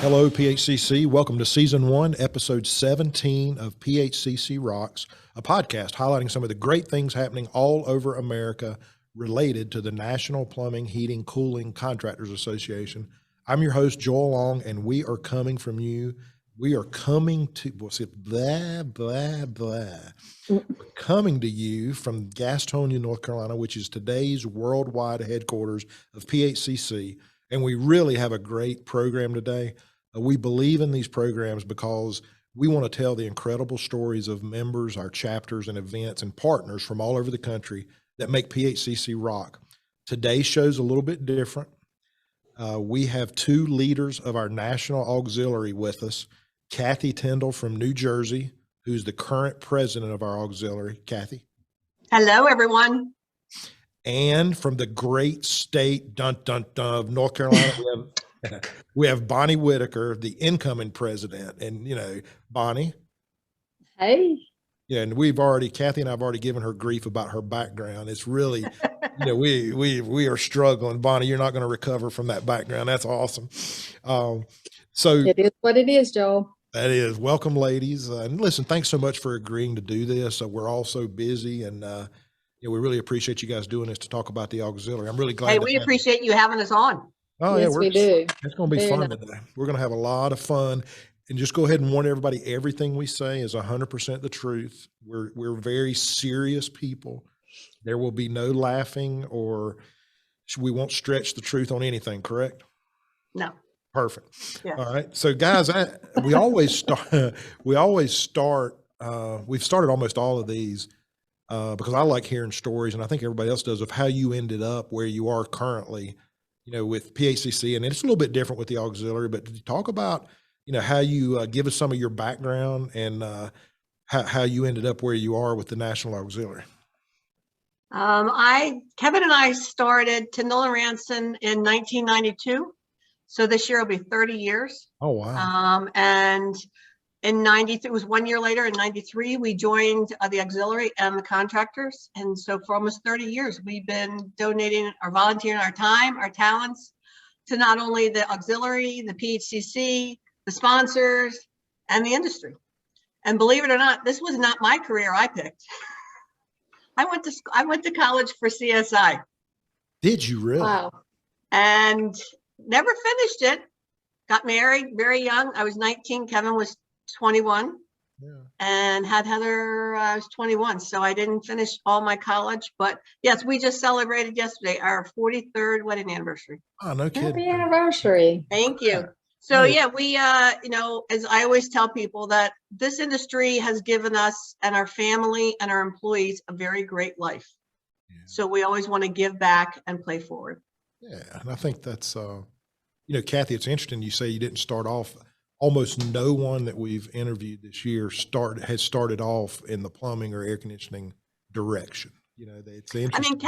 Hello, PHCC. Welcome to Season 1, Episode 17 of PHCC Rocks, a podcast highlighting some of the great things happening all over America related to the National Plumbing, Heating, Cooling Contractors Association. I'm your host, Joel Long, and we are coming from you. We are coming to, blah, blah, blah. We're coming to you from Gastonia, North Carolina, which is today's worldwide headquarters of PHCC. And we really have a great program today. We believe in these programs because we want to tell the incredible stories of members, our chapters and events and partners from all over the country that make PHCC rock. Today's show's a little bit different. We have two leaders of our National Auxiliary with us, Kathy Tindall from New Jersey, who's the current president of our auxiliary. Kathy. Hello, everyone. And from the great state, of North Carolina, we have Bonnie Whitaker, the incoming president. And, you know, Bonnie. Hey. Yeah, and Kathy and I have already given her grief about her background. It's really, you know, we are struggling. Bonnie, you're not going to recover from that background. That's awesome. So it is what it is, Joel. That is. Welcome, ladies. And listen, thanks so much for agreeing to do this. We're all so busy, and we really appreciate you guys doing this to talk about the auxiliary. I'm really glad. Hey, we appreciate you having us on. Oh, yes, yeah, we do. It's going to be fun today. We're going to have a lot of fun. And just go ahead and warn everybody, everything we say is 100% the truth. We're very serious people. There will be no laughing, or we won't stretch the truth on anything, correct? No. Perfect. Yes. All right. So guys, we've started almost all of these because I like hearing stories, and I think everybody else does, of how you ended up where you are currently, you know, with PHCC. And it's a little bit different with the auxiliary, but talk about, you know, how you give us some of your background and how you ended up where you are with the National Auxiliary. Kevin and I started Tindall and Ranson in 1992. So this year will be 30 years. Oh, wow. And in 93, it was 1 year later, in 93, we joined the auxiliary and the contractors. And so for almost 30 years, we've been donating or volunteering our time, our talents to not only the auxiliary, the PHCC, the sponsors, and the industry. And believe it or not, this was not my career I picked. I went to college for CSI. Did you really? Wow. And never finished it. Got married very young. I was 19. Kevin was 21. Yeah. And had Heather, I was 21. So I didn't finish all my college. But yes, we just celebrated yesterday our 43rd wedding anniversary. Oh, no kidding. Happy anniversary. Thank you. So yeah, we, as I always tell people, that this industry has given us and our family and our employees a very great life. Yeah. So we always want to give back and play forward. Yeah, and I think that's, Kathy, it's interesting you say you didn't start off. Almost no one that we've interviewed this year has started off in the plumbing or air conditioning direction. You know, it's interesting. I mean,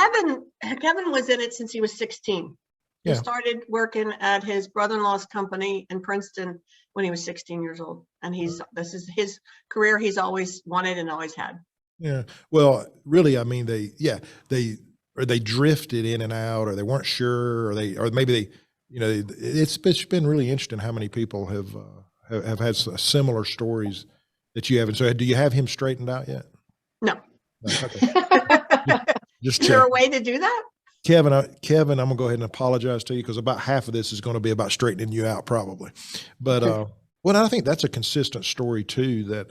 Kevin was in it since he was 16. He started working at his brother-in-law's company in Princeton when he was 16 years old. And this is his career he's always wanted and always had. Yeah. Well, really, I mean, they drifted in and out, or they weren't sure, or maybe it's been really interesting how many people have had similar stories that you have. And so do you have him straightened out yet? No. Okay. Just is there a way to do that? Kevin, I'm going to go ahead and apologize to you, because about half of this is going to be about straightening you out probably. But, well, I think that's a consistent story too, that,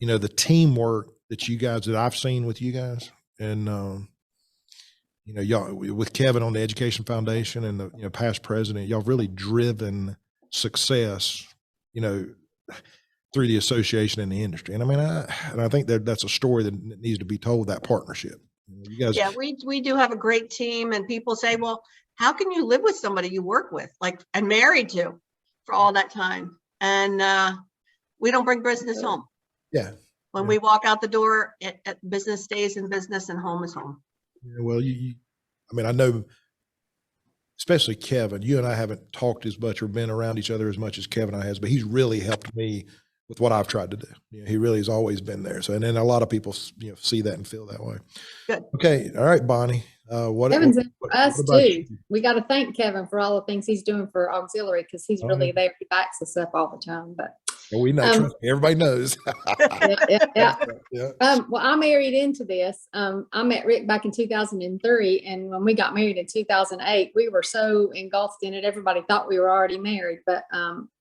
the teamwork that I've seen with you guys, and, y'all with Kevin on the Education Foundation and the past president, y'all really driven success, through the association and the industry. And I mean, I think that's a story that needs to be told, that partnership. You guys. Yeah, we do have a great team, and people say, well, how can you live with somebody you work with, and married to for all that time? And we don't bring business home. Yeah. When we walk out the door, business stays in business and home is home. Yeah, well, I know, especially Kevin, you and I haven't talked as much or been around each other as much as Kevin and I has, but he's really helped me with what I've tried to do. He really has always been there. So, and then a lot of people, see that and feel that way. Good. Okay. All right, Bonnie. Kevin's in for us about too. you? We got to thank Kevin for all the things he's doing for auxiliary because he's Oh, really yeah. there. He backs us up all the time. But Well, we know, trust me, everybody knows. yeah. Yeah. Well, I married into this. I met Rick back in 2003, and when we got married in 2008, we were so engulfed in it. Everybody thought we were already married, but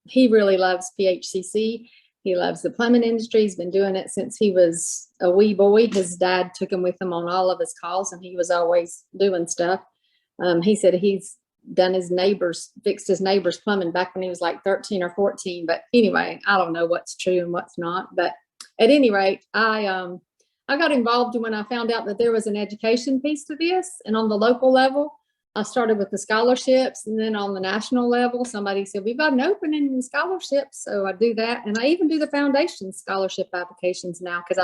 he really loves PHCC. He loves the plumbing industry. He's been doing it since he was a wee boy. His dad took him with him on all of his calls, and he was always doing stuff. He said he's fixed his neighbor's plumbing back when he was like 13 or 14. But anyway, I don't know what's true and what's not. But at any rate, I got involved when I found out that there was an education piece to this. And on the local level, I started with the scholarships, and then on the national level, somebody said, we've got an opening in scholarships. So I do that. And I even do the foundation scholarship applications now because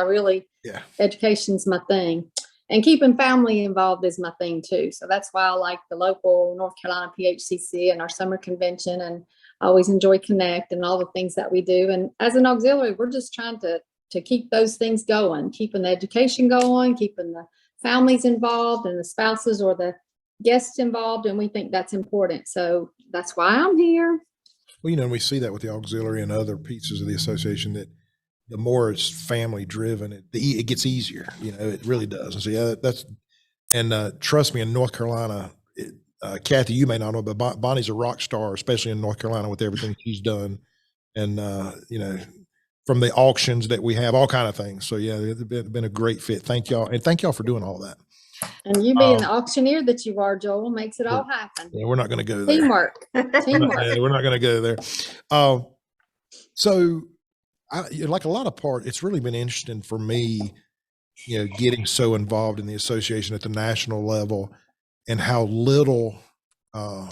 education's my thing. And keeping family involved is my thing too. So that's why I like the local North Carolina PHCC and our summer convention. And I always enjoy Connect and all the things that we do. And as an auxiliary, we're just trying to keep those things going, keeping the education going, keeping the families involved and the spouses or the guests involved, and we think that's important. So that's why I'm here. Well, and we see that with the auxiliary and other pieces of the association that the more it's family driven, it gets easier. It really does. And so trust me, in North Carolina, Kathy, you may not know, but Bonnie's a rock star, especially in North Carolina with everything she's done, and from the auctions that we have, all kind of things. So yeah, it's been a great fit. Thank y'all, and thank y'all for doing all that. And you being the auctioneer that you are, Joel, makes it all happen. Yeah, we're not going to go there. Teamwork. We're not going to go there. So, like a lot of part, it's really been interesting for me, getting so involved in the association at the national level, and how little a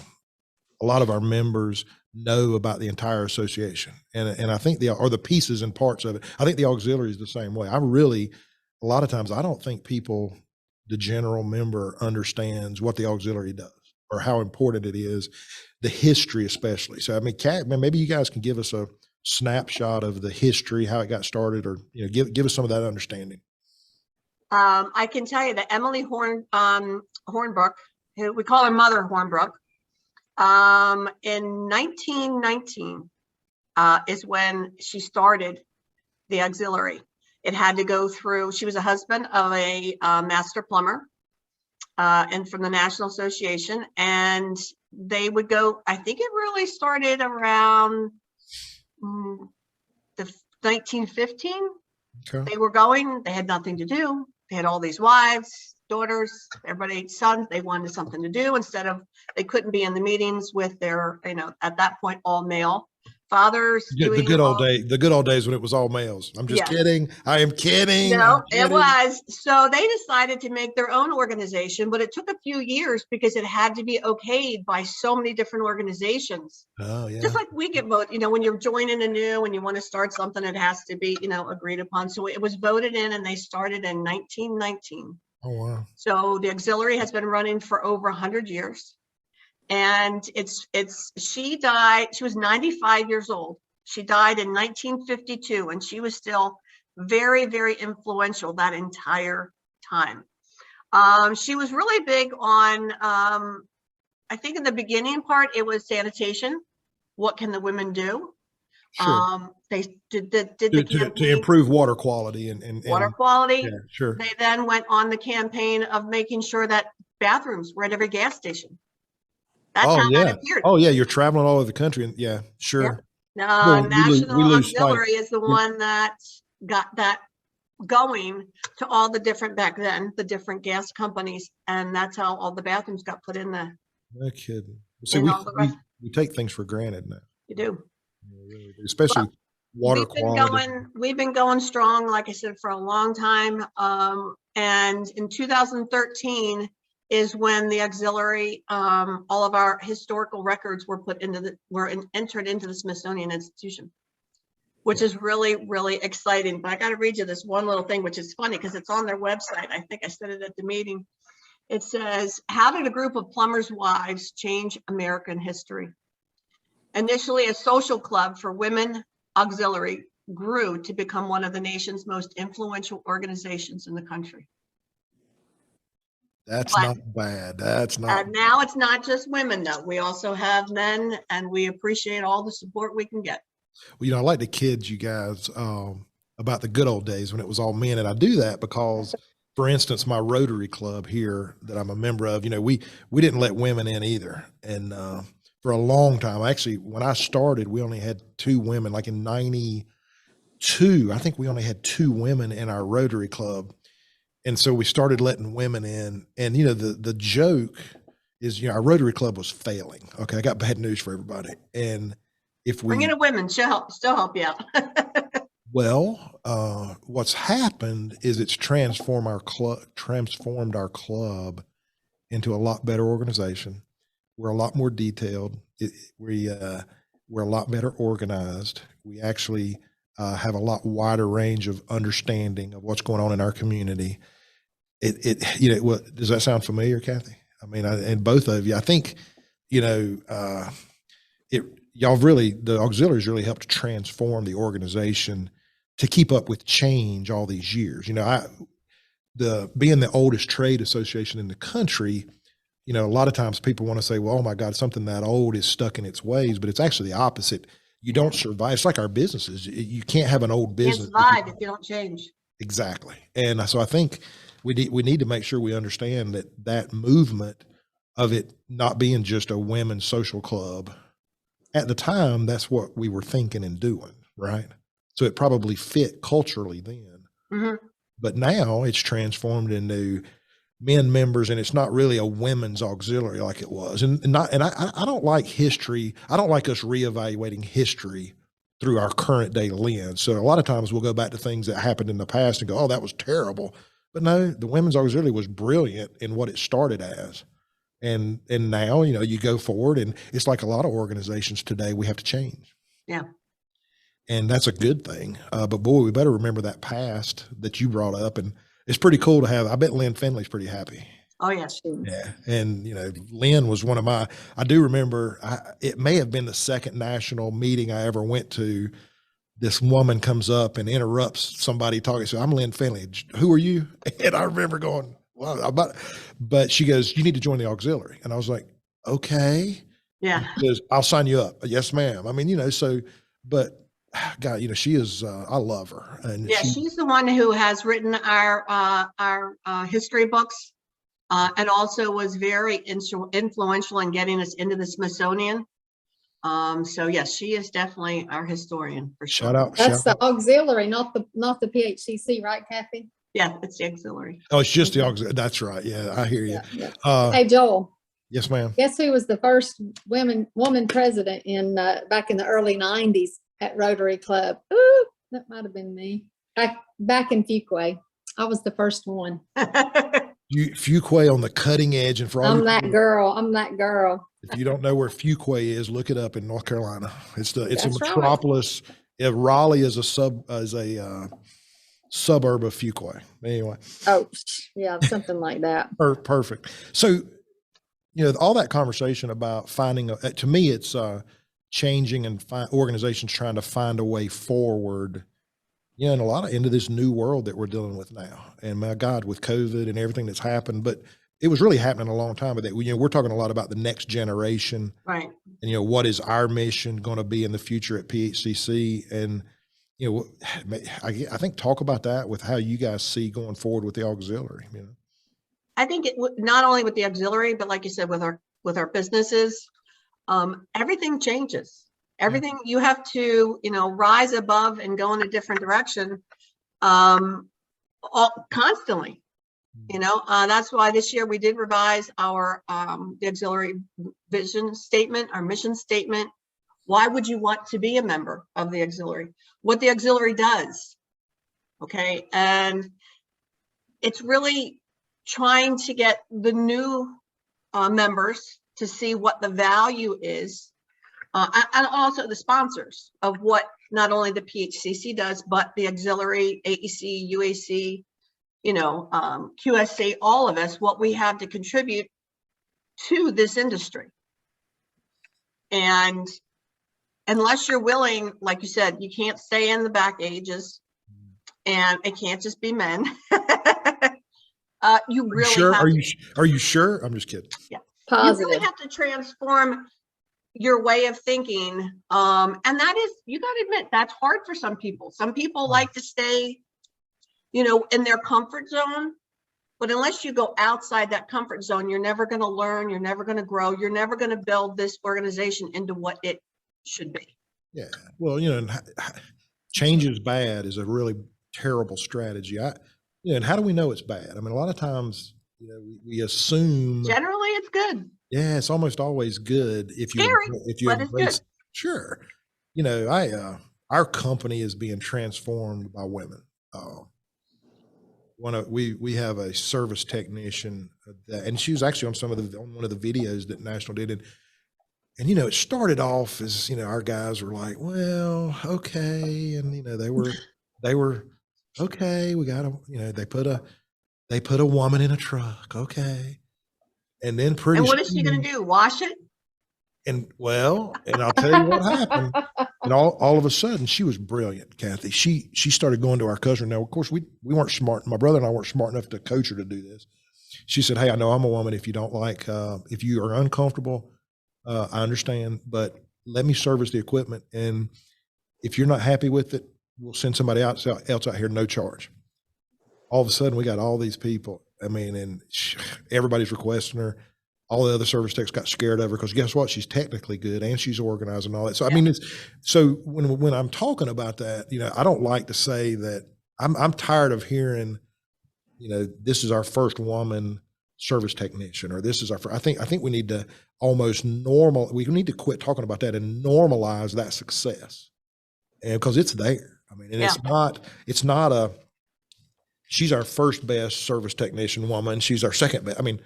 lot of our members know about the entire association. And I think the pieces and parts of it. I think the auxiliary is the same way. A lot of times, I don't think the general member understands what the auxiliary does or how important it is, the history especially. So, Kat, maybe you guys can give us a snapshot of the history, how it got started, or give us some of that understanding. I can tell you that Emily Hornbrook, who we call her Mother Hornbrook, in 1919 is when she started the auxiliary. It had to go through, she was a husband of a master plumber and from the National Association, and they would go, I think it really started around the 1915. Okay. They had nothing to do. They had all these wives, daughters, everybody, sons. They wanted something to do they couldn't be in the meetings with their, at that point, all male fathers. The good old days when it was all males. I'm just kidding. I am kidding. No, it was. So they decided to make their own organization, but it took a few years because it had to be okayed by so many different organizations. Oh, yeah. Just like we get voted, when you're joining when you want to start something, it has to be, agreed upon. So it was voted in, and they started in 1919. Oh, wow. So the auxiliary has been running for over 100 years. And she died, she was 95 years old. She died in 1952, and she was still very, very influential that entire time. She was really big on, I think in the beginning part, it was sanitation. What can the women do? Sure. They did the campaign to improve water quality and water quality. Yeah, sure. They then went on the campaign of making sure that bathrooms were at every gas station. That's how that appeared. Oh yeah, you're traveling all over the country, and yeah, sure. Yeah. National Auxiliary is the one that got that going to all the different, back then, the different gas companies, and that's how all the bathrooms got put in there. No kidding. See, we take things for granted now. You do. Really do. Especially water quality. We've been going strong, like I said, for a long time. And in 2013 is when the auxiliary, all of our historical records were entered into the Smithsonian Institution, which is really, really exciting. But I got to read you this one little thing, which is funny because it's on their website. I think I said it at the meeting. It says, how did a group of plumbers' wives change American history? Initially a social club for women auxiliary grew to become one of the nation's most influential organizations in the country. That's But- not bad. That's not. And now it's not just women though. We also have men, and we appreciate all the support we can get. Well, you know, I like to kid you guys about the good old days when it was all men. And I do that because, for instance, my Rotary Club here that I'm a member of, you know, we didn't let women in either. And for a long time, actually, when I started, we only had 2 women. Like in 92, I think we only had 2 women in our Rotary Club. And so we started letting women in. And, you know, the joke is, you know, our Rotary Club was failing. Okay, I got bad news for everybody. And if we Bring in a woman, she'll still help you out. Well, what's happened is it's transformed our club into a lot better organization. We're a lot more detailed. We're a lot better organized. We actually have a lot wider range of understanding of what's going on in our community. You know, does that sound familiar, Kathy? I mean, and both of you, I think, you know, the auxiliaries really helped transform the organization to keep up with change all these years. You know, being the oldest trade association in the country, you know, a lot of times people want to say, well, oh my God, something that old is stuck in its ways, but it's actually the opposite. You don't survive. It's like our businesses. You can't have an old You can't business. survive if you don't change. Exactly. And so I think we need to make sure we understand that movement of it not being just a women's social club. At the time, that's what we were thinking and doing, right? So it probably fit culturally then. Mhm. But now it's transformed into men members, and it's not really a women's auxiliary like it was. And I don't like history. I don't like us reevaluating history through our current day lens. So a lot of times we'll go back to things that happened in the past and go, oh, that was terrible. But no, the women's auxiliary was brilliant in what it started as. And now, you know, you go forward, and it's like a lot of organizations today, we have to change. Yeah. And that's a good thing. But boy, we better remember that past that you brought up. And it's pretty cool to have. I bet Lynn Finley's pretty happy. Oh, yes. Yeah. And, you know, Lynn was one of I do remember, it may have been the second national meeting I ever went to. This woman comes up and interrupts somebody talking. So I'm Lynn Finley. Who are you? And I remember going, well, but she goes, you need to join the auxiliary. And I was like, okay. Yeah. She goes, I'll sign you up. Yes, ma'am. I mean, you know, so, but God, you know, she is, I love her. And Yeah, she's the one who has written our history books, and also was very influential in getting us into the Smithsonian. So yes, she is definitely our historian for sure. shout out. That's the auxiliary, not the PHCC, right, Kathy? Yeah, it's the auxiliary. Oh, it's just the auxiliary. That's right. Yeah, I hear you. Yeah. Hey, Joel, Yes, ma'am. guess who was the first woman president in back in the early 90s at Rotary Club? Ooh, that might have been me. Back in Fuquay. I was the first one. Fuquay on the cutting edge. And for all I'm you that people, girl. I'm that girl. if you don't know where Fuquay is, look it up in North Carolina. It's a That's right. metropolis. Yeah, Raleigh is a suburb of Fuquay. Anyway. Oh, yeah, something like that. Perfect. So, you know, all that conversation about finding, to me, it's changing and organizations trying to find a way forward, you know, and a lot of into this new world that we're dealing with now. And my God, with COVID and everything that's happened, but it was really happening a long time ago. You know, we're talking a lot about the next generation, Right. and, you know, what is our mission going to be in the future at PHCC? And, you know, I think talk about that with how you guys see going forward with the auxiliary, you know. I think not only with the auxiliary, but like you said, with our businesses, everything changes. Everything you have to, you know, rise above and go in a different direction, constantly. You know, that's why this year we did revise our the auxiliary vision statement, our mission statement. Why would you want to be a member of the auxiliary? What the auxiliary does, okay? And it's really trying to get the new members to see what the value is, and also the sponsors of what not only the PHCC does, but the auxiliary, AEC, UAC, you know, QSC, all of us, what we have to contribute to this industry. And unless you're willing, like you said, you can't stay in the back ages, and it can't just be men. You really Sure. have Are you sure? I'm just kidding. you Positive. really have to transform your way of thinking. And that is, you got to admit, that's hard for some people. Some people like to stay, you know, in their comfort zone. But unless you go outside that comfort zone, you're never going to learn. You're never going to grow. You're never going to build this organization into what it should be. Yeah. Well, you know, change is bad is a really terrible strategy. You know, and how do we know it's bad? I mean, a lot of times, you know, we assume Generally, it's good. yeah, it's almost always good if you Scary, but it's embrace. good. Sure. You know, our company is being transformed by women. We have a service technician and she was actually on one of the videos that National did. And, you know, it started off as, you know, our guys were like, well, okay. And, you know, they were, okay, we got to, you know, they put a woman in a truck. Okay. And then And what is she going to do? Wash it? And well, and I'll tell you what happened. And all of a sudden, she was brilliant, Kathy. She started going to our customer. Now, of course, we weren't smart. My brother and I weren't smart enough to coach her to do this. She said, "Hey, I know I'm a woman. If you don't like, if you are uncomfortable, I understand. But let me service the equipment, and if you're not happy with it, we'll send somebody else out here, no charge." All of a sudden, we got all these people. I mean, and everybody's requesting her. All the other service techs got scared of her because guess what? She's technically good and she's organized and all that. So, I mean, so when I'm talking about that, you know, I don't like to say that I'm tired of hearing, you know, this is our first woman service technician, or this is our first. I think we need to we need to quit talking about that and normalize that success. And because it's there. I mean, and it's not she's our first best service technician woman. She's our second best. I mean,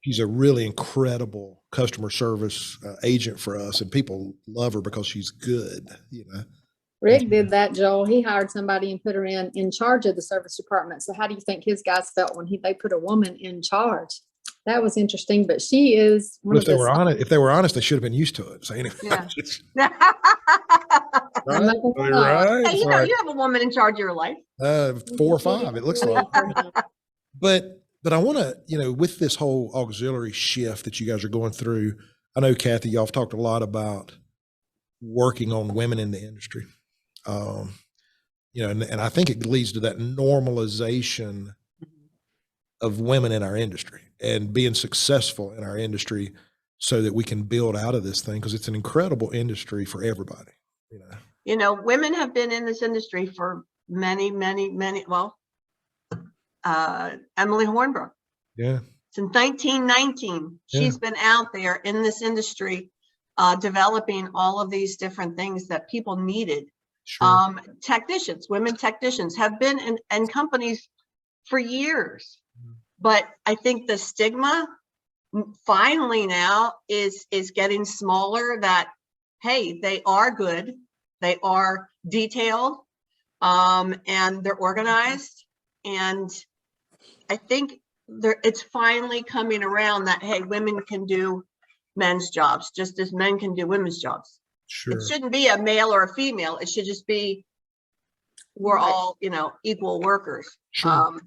she's a really incredible customer service agent for us, and people love her because she's good, you know. Rick did that, Joel. He hired somebody and put her in charge of the service department. So how do you think his guys felt when they put a woman in charge? That was interesting, but she is one If they were honest, they should have been used to it. So anyway, Yeah. right? Right? Hey, you know, you have a woman in charge of your life. 4 or 5, it looks like. But I want to, you know, with this whole auxiliary shift that you guys are going through, I know, Kathy, y'all have talked a lot about working on women in the industry. You know, and I think it leads to that normalization of women in our industry and being successful in our industry so that we can build out of this thing, because it's an incredible industry for everybody, you know. You know, women have been in this industry for many, well, Emily Hornbrook. Yeah. Since 1919, she's been out there in this industry, developing all of these different things that people needed. Sure. Technicians, women technicians have been in companies for years, but I think the stigma finally now is getting smaller, that, hey, they are good. They are detailed, and they're organized. And I think it's finally coming around that, hey, women can do men's jobs just as men can do women's jobs. Sure. It shouldn't be a male or a female. It should just be, we're all, you know, equal workers. Sure.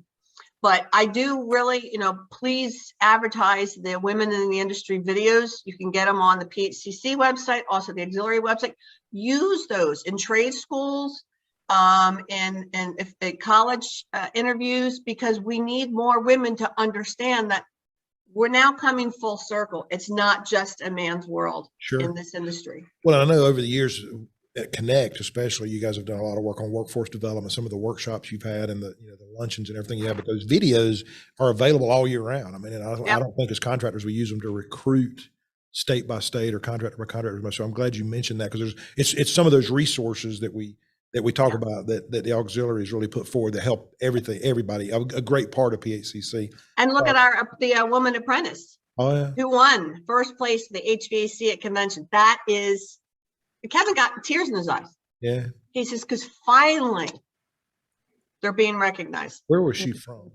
But I do really, you know, please advertise the Women in the Industry videos. You can get them on the PHCC website, also the auxiliary website. Use those in trade schools, and if college interviews, because we need more women to understand that we're now coming full circle. It's not just a man's world in this industry. Well, I know over the years at Connect, especially, you guys have done a lot of work on workforce development, some of the workshops you've had and the, you know, the luncheons and everything you have, but those videos are available all year round. I mean, and I don't think as contractors, we use them to recruit state by state or contractor by contractor. So I'm glad you mentioned that, because it's some of those resources that we talk about that the auxiliary has really put forward to help everybody, a great part of PHCC. And look at the woman apprentice who won first place in the HVAC at convention. That is, Kevin got tears in his eyes. Yeah. He says, because finally they're being recognized. Where was she from?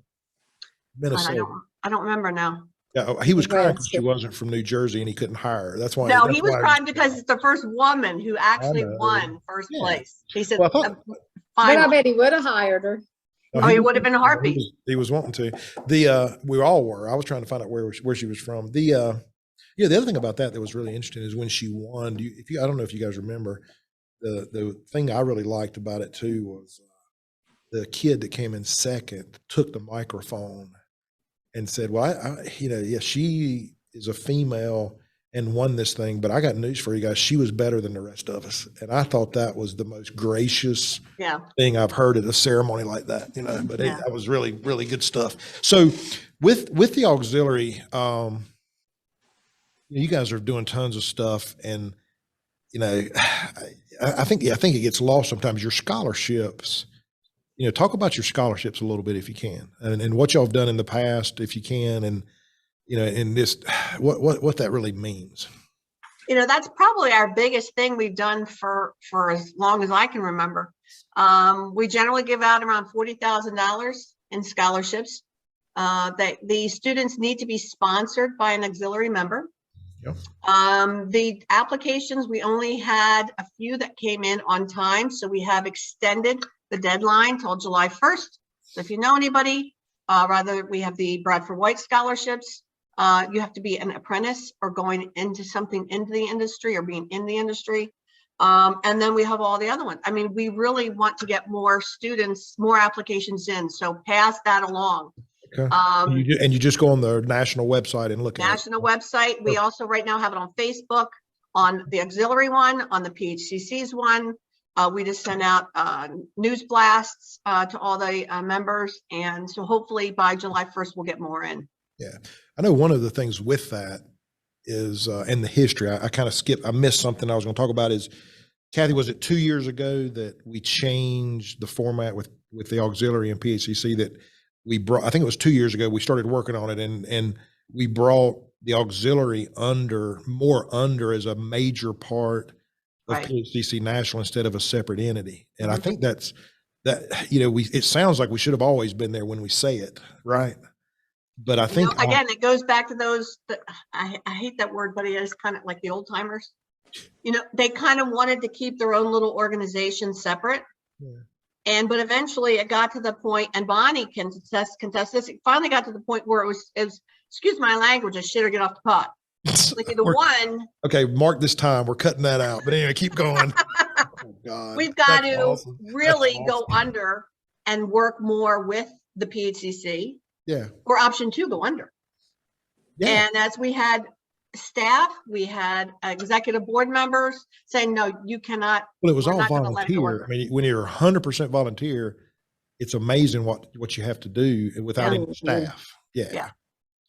Minnesota. I don't remember now. Yeah, he was crying because she Nebraska. wasn't from New Jersey and he couldn't hire her. That's why. No, that's he was why- crying because it's the first woman who actually know. won first Yeah. place. He said, Well, I thought, But I finally. bet he would have hired her. no, Oh, he would have been a heartbeat. He was wanting to. We all were. I was trying to find out where she was from. The other thing about that was really interesting is when she won. I don't know if you guys remember, the thing I really liked about it too was the kid that came in second took the microphone and said, "Well, she is a female and won this thing, but I got news for you guys. She was better than the rest of us." And I thought that was the most gracious Yeah. thing I've heard at a ceremony like that, but Yeah. that was really, really good stuff. So with the auxiliary, you guys are doing tons of stuff, and I think it gets lost sometimes. Your scholarships, talk about your scholarships a little bit if you can, and what y'all have done in the past if you can, and and this what that really means. That's probably our biggest thing we've done for as long as I can remember. We generally give out around $40,000 in scholarships. The students need to be sponsored by an auxiliary member. Yep. The applications, we only had a few that came in on time, so we have extended the deadline till July 1st. So if you know anybody, we have the Bradford White scholarships. You have to be an apprentice or going into the industry or being in the industry. And then we have all the other ones. I mean, we really want to get more students, more applications in. So pass that along. Okay. And you just go on the national website and look at it. National website. We also right now have it on Facebook, on the auxiliary one, on the PHCC's one. We just sent out news blasts to all the members. And so hopefully by July 1st, we'll get more in. Yeah. I know one of the things with that is, in the history, I missed something I was going to talk about is, Kathy, was it 2 years ago that we changed the format with the auxiliary and PHCC that we brought, I think it was 2 years ago, we started working on it and we brought the auxiliary more under as a major part of Right. PHCC National instead of a separate entity. And I think it sounds like we should have always been there when we say it, right? But I think again, it goes back to those that I hate that word, but it is kind of like the old timers. They kind of wanted to keep their own little organization separate. Yeah. But eventually it got to the point, and Bonnie can contest this. It finally got to the point where it was excuse my language, a shit or get off the pot. Like the one. Okay, mark this time. We're cutting that out. But anyway, keep going. Oh, God. We've got That's to awesome. really That's go awesome. under and work more with the PHCC. Yeah. Or option 2, go under. Yeah. And as we had staff, we had executive board members saying, no, you cannot. Well, it was we're all not gonna let it go volunteer. under. I mean, when you're 100% volunteer, it's amazing what you have to do without any staff. Yeah. Yeah.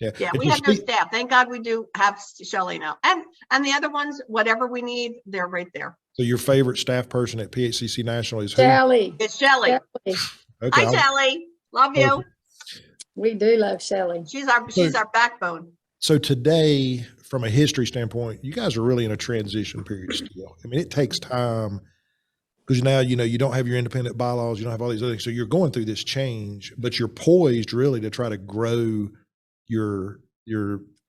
Yeah. Yeah, And we to have no speak- staff. Thank God we do have Shelley now. And the other ones, whatever we need, they're right there. So your favorite staff person at PHCC National is who? Shelley. It's Shelley. Shelley. Okay. Hi, Shelley. Love you. Perfect. We do love Shelley. She's our backbone. So today, from a history standpoint, you guys are really in a transition period still. I mean, it takes time because now, you don't have your independent bylaws, you don't have all these other things. So you're going through this change, but you're poised really to try to grow your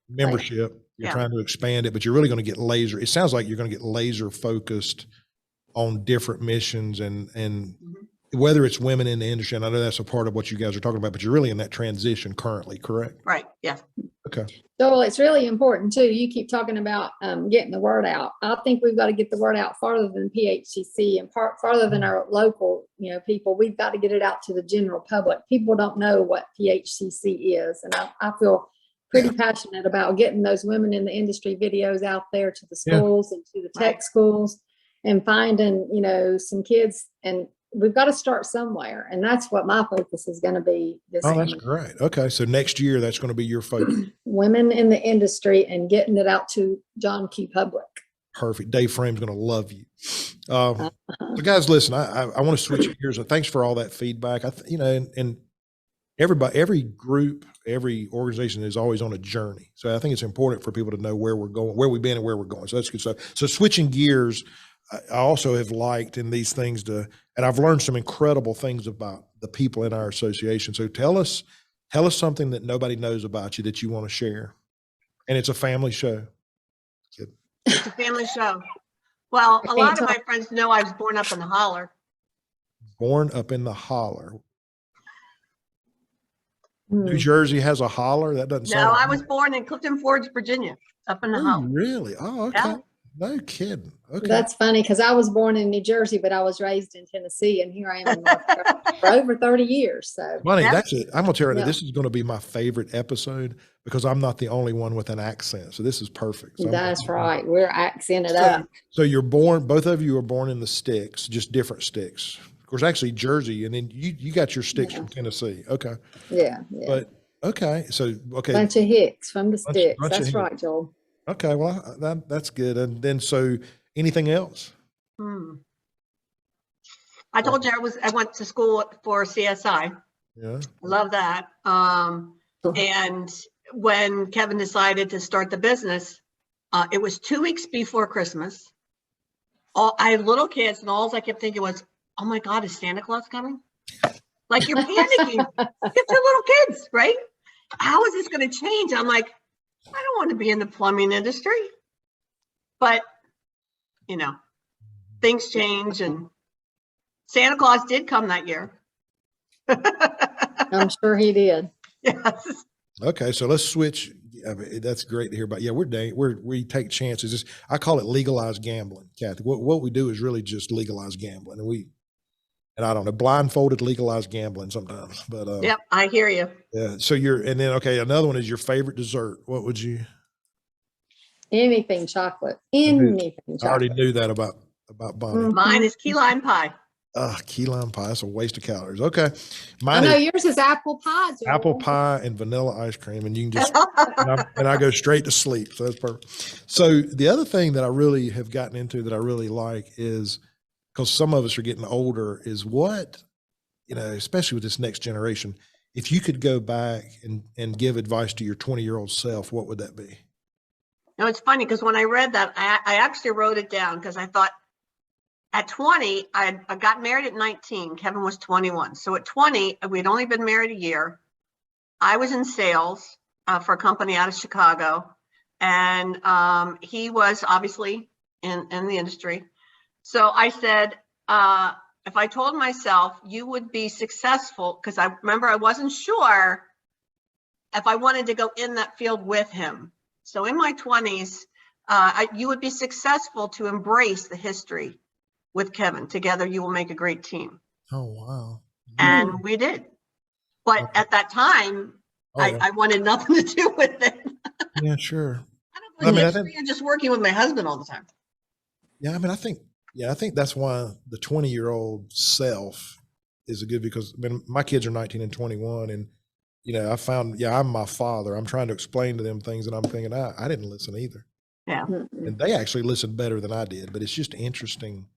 membership. You're Yeah. trying to expand it, but you're really going to get it sounds like you're going to get laser focused on different missions and whether it's women in the industry, and I know that's a part of what you guys are talking about, but you're really in that transition currently, correct? Right. Yeah. Okay. Joel, it's really important too. You keep talking about getting the word out. I think we've got to get the word out farther than PHCC and farther than our local, people. We've got to get it out to the general public. People don't know what PHCC is. And I feel pretty passionate about getting those women in the industry videos out there to the schools and to the tech schools and finding, some kids, and we've got to start somewhere. And that's what my focus is going to be this Oh, that's summer. great. Okay. So next year, that's going to be your focus. Women in the industry and getting it out to John Q. Public. Perfect. Dave Frame's going to love you. So guys, listen, I want to switch gears. Thanks for all that feedback. And everybody, every group, every organization is always on a journey. So I think it's important for people to know where we're going, where we've been and where we're going. So that's good stuff. So switching gears, I also have liked in these things and I've learned some incredible things about the people in our association. So tell us something that nobody knows about you that you want to share. And it's a family show. Good. It's a family show. Well, a lot of my friends know I was born up in the holler. Born up in the holler. New Jersey has a holler? That doesn't sound No, like I was born in Clifton Forge, Virginia, up in the Oh, holler. really? Oh, okay. Yeah. No kidding. Okay. That's funny because I was born in New Jersey, but I was raised in Tennessee, and here I am in North Carolina for over 30 years. So Funny, Yep. that's it. I'm gonna tell you, Yeah. this is gonna be my favorite episode because I'm not the only one with an accent. So this is perfect. So that's right. We're accented So, up. so you're born, both of you are born in the sticks, just different sticks. Of course, actually Jersey, and then you got your sticks from Tennessee. Okay. Yeah. But okay. So okay. Bunch of hicks from the Bunch- sticks. bunch of That's hicks. right, Joel. Okay. Well, that's good. And then so anything else? I told you I went to school for CSI. Yeah. Love that. And when Kevin decided to start the business, it was 2 weeks before Christmas. I had little kids, and all I kept thinking was, "Oh my God, is Santa Claus coming?" Like you're panicking. You have 2 little kids, right? How is this going to change? I'm like, I don't want to be in the plumbing industry, but you know, things change, and Santa Claus did come that year. I'm sure he did. Yes. Okay, so let's switch. I mean, that's great to hear about. Yeah, we take chances. I call it legalized gambling, Kathy. What we do is really just legalize gambling, and I don't know, blindfolded legalized gambling sometimes. But Yep, I hear you. yeah. So okay, another one is your favorite dessert. What would you? Anything chocolate. Anything I already chocolate. knew that about Bonnie. Mine is key lime pie. Key lime pie. That's a waste of calories. Okay, I mine know is yours is apple pie, Joel. apple pie and vanilla ice cream, and you can just and I go straight to sleep. So that's perfect. So the other thing that I really have gotten into that I really like is because some of us are getting older is what, especially with this next generation, if you could go back and give advice to your 20-year-old self, what would that be? No, it's funny because when I read that, I actually wrote it down because I thought at 20, I got married at 19. Kevin was 21. So at 20, we'd only been married a year. I was in sales for a company out of Chicago. And he was obviously in the industry. So I said, if I told myself you would be successful, because I remember I wasn't sure if I wanted to go in that field with him. So in my 20s, you would be successful to embrace the history with Kevin. Together, you will make a great team. Oh, wow. And we did. But at that time, I wanted nothing to do with it. Yeah, sure. I don't know, you're just working with my husband all the time. Yeah, I mean, I think that's why the 20-year-old self is a good, because my kids are 19 and 21, and I found, I'm my father. I'm trying to explain to them things, and I'm thinking, I didn't listen either. Yeah. And they actually listened better than I did, but it's just interesting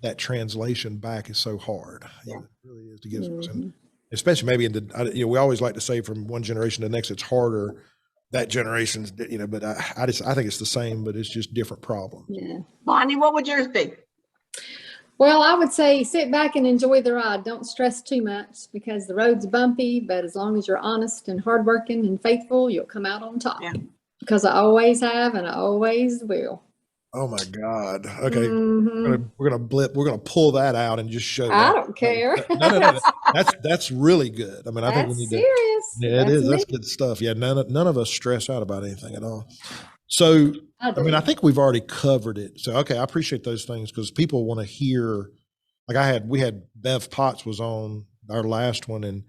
that translation back is so hard. Yeah. It really is to give, and especially maybe we always like to say from one generation to the next, it's harder. That generation's, but I think it's the same, but it's just different problems. Yeah. Bonnie, what would yours be? Well, I would say sit back and enjoy the ride. Don't stress too much because the road's bumpy, but as long as you're honest and hardworking and faithful, you'll come out on top. Yeah. Because I always have and I always will. Oh my God. Okay. Mhm. We're gonna pull that out and just show I that. don't care. No. That's really good. I mean, I think we That's need serious. to. Yeah, it is. me. That's good stuff. Yeah, none of us stress out about anything at all. So, I mean, I think we've already covered it. So, okay, I appreciate those things because people want to hear. Like we had Bev Potts was on our last one, and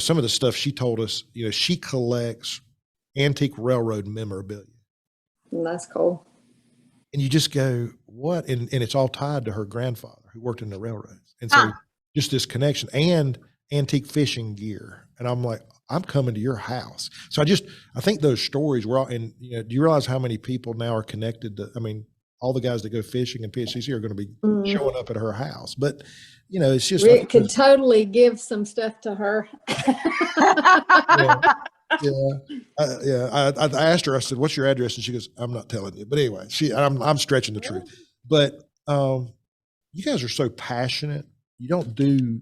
some of the stuff she told us. She collects antique railroad memorabilia. That's cool. And you just go, what? And it's all tied to her grandfather who worked in the railroads. And so just this connection and antique fishing gear. And I'm like, I'm coming to your house. So I think those stories were all, and do you realize how many people now are connected to, all the guys that go fishing in PHCC are going to be showing up at her house. But, it's just. Rick could totally give some stuff to her. Yeah. I asked her, I said, what's your address? And she goes, I'm not telling you. But anyway, I'm stretching the truth. But you guys are so passionate. You don't do,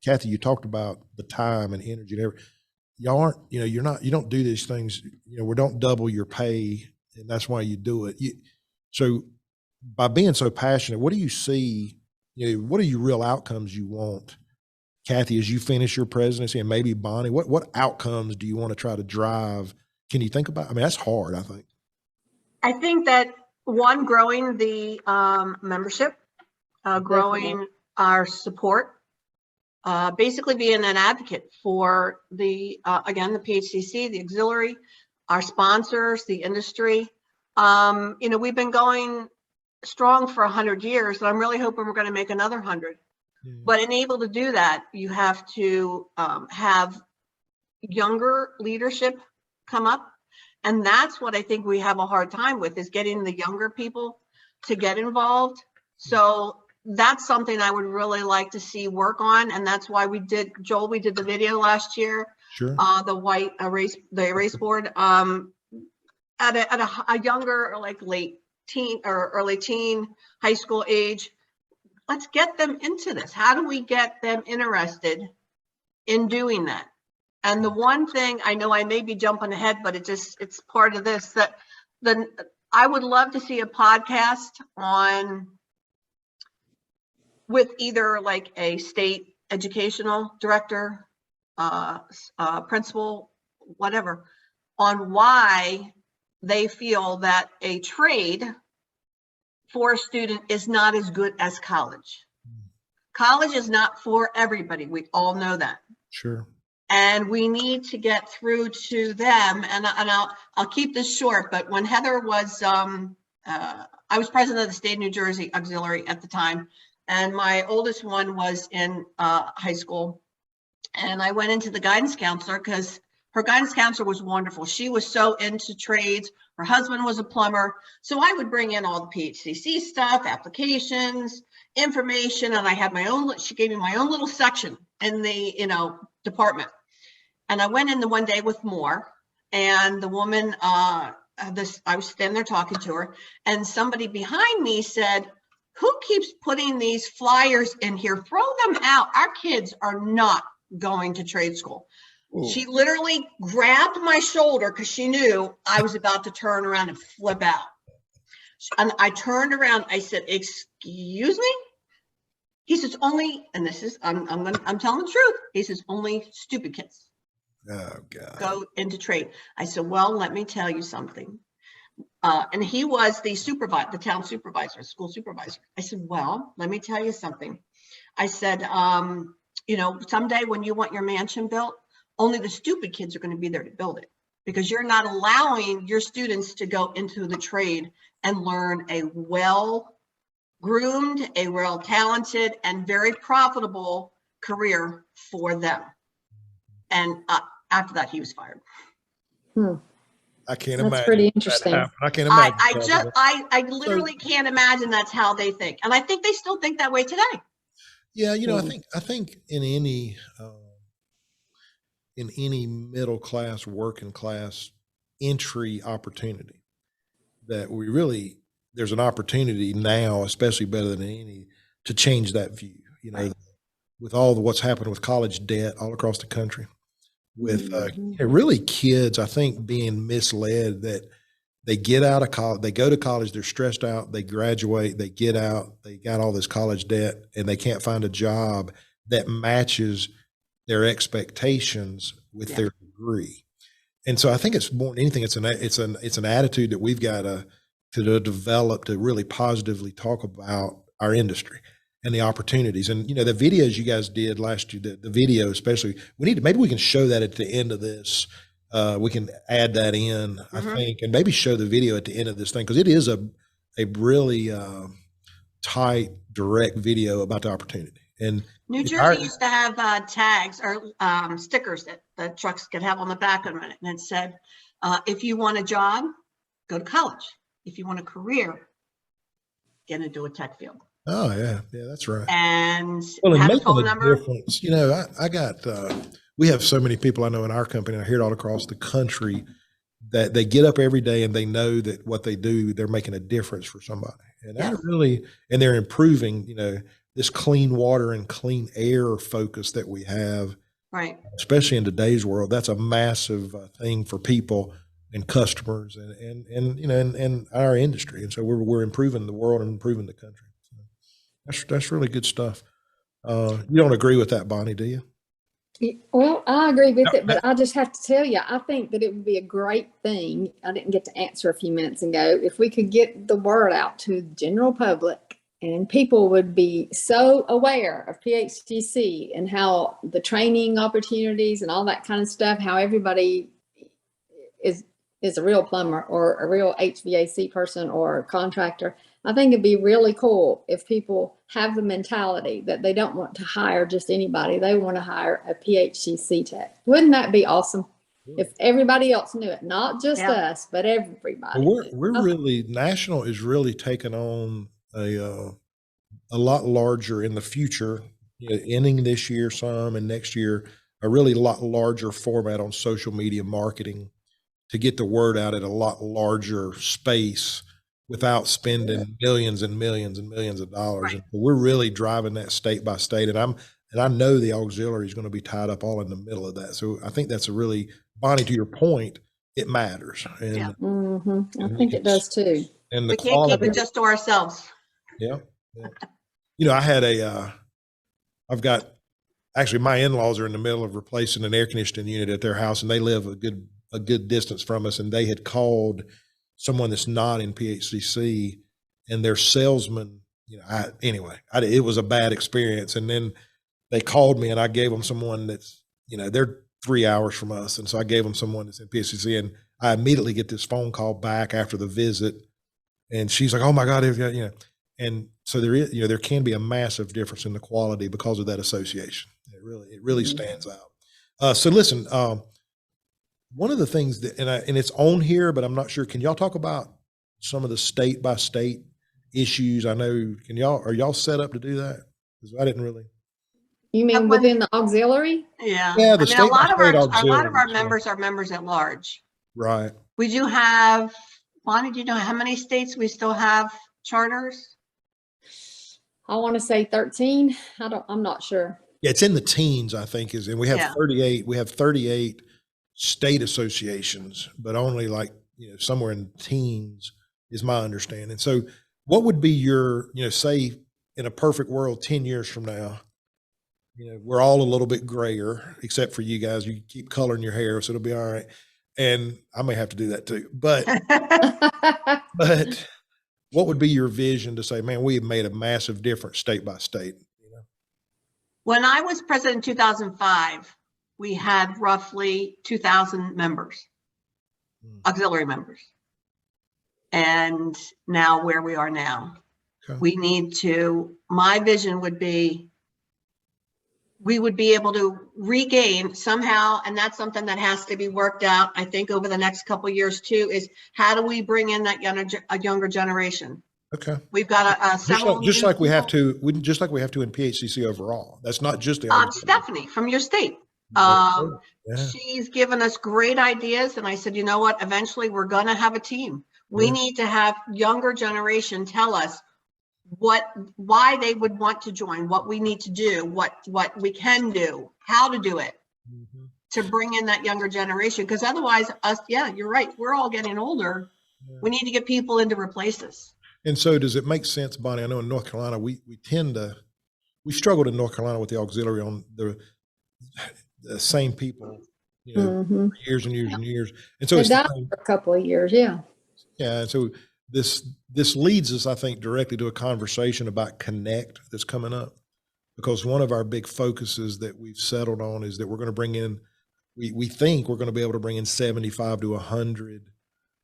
Kathy, you talked about the time and energy and everything. y'all aren't, you don't do these things, we don't double your pay, and that's why you do it. So by being so passionate, what do you see, what are your real outcomes you want, Kathy, as you finish your presidency, and maybe Bonnie, what outcomes do you want to try to drive? Can you think about, that's hard, I think. I think that one, growing the membership, growing our support, basically being an advocate for again, the PHCC, the auxiliary, our sponsors, the industry. We've been going strong for 100 years, and I'm really hoping we're going to make another 100. But in able to do that, you have to have younger leadership come up. And that's what I think we have a hard time with, is getting the younger people to get involved. So that's something I would really like to see work on. And that's why we did the video last year. Sure. The erase board at a younger, or like late teen or early teen, high school age. Let's get them into this. How do we get them interested in doing that? And the one thing, I know I may be jumping ahead, but it's part of this, that I would love to see a podcast with either like a state educational director, principal, whatever, on why they feel that a trade for a student is not as good as college. College is not for everybody. We all know that. Sure. And we need to get through to them. And I'll keep this short, but when Heather was, I was president of the state of New Jersey auxiliary at the time, and my oldest one was in high school. And I went into the guidance counselor because her guidance counselor was wonderful. She was so into trades. Her husband was a plumber. So I would bring in all the PHCC stuff, applications, information, and I had my own, she gave me my own little section in the, department. And I went in the one day with more, and the woman, I was standing there talking to her, and somebody behind me said, "Who keeps putting these flyers in here? Throw them out. Our kids are not going to trade school." Ooh. She literally grabbed my shoulder because she knew I was about to turn around and flip out. And I turned around. I said, "Excuse me?" He says, "Only," and this is, I'm telling the truth. He says, "Only stupid kids go into trade." I said, "Well, let me tell you something." And he was the supervisor, the town supervisor, school supervisor. I said, "Well, let me tell you something." I said, "Someday when you want your mansion built, only the stupid kids are going to be there to build it, because you're not allowing your students to go into the trade and learn a well-groomed, a well-talented, and very profitable career for them." And after that, he was fired. I can't imagine. That's pretty interesting. I can't imagine. I literally can't imagine that's how they think. And I think they still think that way today. Yeah. I think in any middle class, working class entry opportunity, that there's an opportunity now, especially better than any, to change that view, right. With all what's happened with college debt all across the country, with really kids, I think, being misled that they get out of college, they go to college, they're stressed out, they graduate, they get out, they got all this college debt, and they can't find a job that matches their expectations with their degree. And so I think it's more than anything, it's an attitude that we've got to develop to really positively talk about our industry and the opportunities. And the videos you guys did last year, the video especially, maybe we can show that at the end of this. We can add that in, I think, and maybe show the video at the end of this thing, because it is a really tight, direct video about the opportunity. And New Jersey used to have tags or stickers that the trucks could have on the back of it, and it said, "If you want a job, go to college. If you want a career, get into a tech field." Oh yeah, that's right. And have a phone number. Difference. I got. We have so many people I know in our company, and I hear it all across the country, that they get up every day and they know that what they do, they're making a difference for somebody, and and they're improving. This clean water and clean air focus that we have Right. especially in today's world. That's a massive thing for people and customers and you know, and our industry. And so we're improving the world and improving the country. So that's really good stuff. You don't agree with that, Bonnie, do you? Well, I agree with No, it, but I just have to tell you, I think that it would be a great thing. I didn't get to answer a few minutes ago. If we could get the word out to the general public and people would be so aware of PHCC and how the training opportunities and all that kind of stuff, how everybody is a real plumber or a real HVAC person or contractor. I think it'd be really cool if people have the mentality that they don't want to hire just anybody. They want to hire a PHCC tech. Wouldn't that be awesome? If everybody else knew it, not just us, but everybody. Well, we're really, national is really taking on a lot larger in the future, you know, ending this year some and next year, a really lot larger format on social media marketing to get the word out at a lot larger space without spending millions and millions and millions of dollars. Right. And we're really driving that state by state. And I know the auxiliary is going to be tied up all in the middle of that. So I think that's a really, Bonnie, to your point, it matters. And, Yeah. I think it does too. And the We can't keep quality, it just to ourselves. yeah. You know, I had I've got, actually my in-laws are in the middle of replacing an air conditioning unit at their house, and they live a good distance from us. And they had called someone that's not in PHCC, and their salesman, you know, it was a bad experience. And then they called me and I gave them someone that's, you know, they're 3 hours from us. And so I gave them someone that's in PHCC, and I immediately get this phone call back after the visit. And she's like, oh my God, you know, and so there is, you know, there can be a massive difference in the quality because of that association. It really stands out. So listen, one of the things that, and it's on here, but I'm not sure, can y'all talk about some of the state by state issues? I know, are y'all set up to do that? Because I didn't really. You mean within the auxiliary? Yeah. Yeah, I mean, a lot of our auxiliaries, members are members at large. Right. We do have, Bonnie, do you know how many states we still have charters? I want to say 13. I'm not sure. Yeah, it's in the teens, I think, and we have 38 state associations, but only like, you know, somewhere in the teens is my understanding. So what would be your, you know, say in a perfect world, 10 years from now, you know, we're all a little bit grayer, except for you guys, you keep coloring your hair, so it'll be all right. And I may have to do that too, but what would be your vision to say, man, we have made a massive difference state by state? You know? When I was president in 2005, we had roughly 2,000 members, auxiliary members. And now where we are now, we need to, my vision would be, we would be able to regain somehow, and that's something that has to be worked out, I think, over the next couple of years too, is how do we bring in that younger generation? Okay. We've got several just like we have to in PHCC overall. That's not just the Stephanie from your state. She's given us great ideas, and I said, you know what? Eventually, we're going to have a team. We need to have younger generation tell us why they would want to join, what we need to do, what we can do, how to do it, to bring in that younger generation. Because otherwise, you're right. We're all getting older. We need to get people in to replace us. And so, does it make sense, Bonnie? I know in North Carolina, we struggled in North Carolina with the auxiliary on the same people, you know, for years and years and years. And so it's for a couple of years, yeah. Yeah. And so this leads us, I think, directly to a conversation about Connect that's coming up, because one of our big focuses that we've settled on is that we're going to bring in, we think we're going to be able to bring in 75 to 100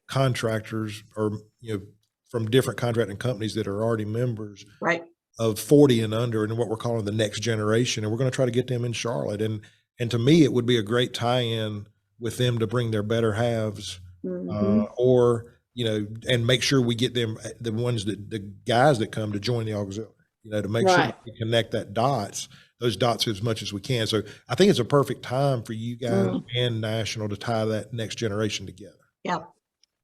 contractors, or, you know, from different contracting companies that are already members, right, of 40 and under, and what we're calling the next generation. And we're going to try to get them in Charlotte. And to me, it would be a great tie-in with them to bring their better halves, or, you know, and make sure we get them, the guys that come to join the auxiliary, you know, to make sure we connect those dots as much as we can. So I think it's a perfect time for you guys and national to tie that next generation together. Yeah.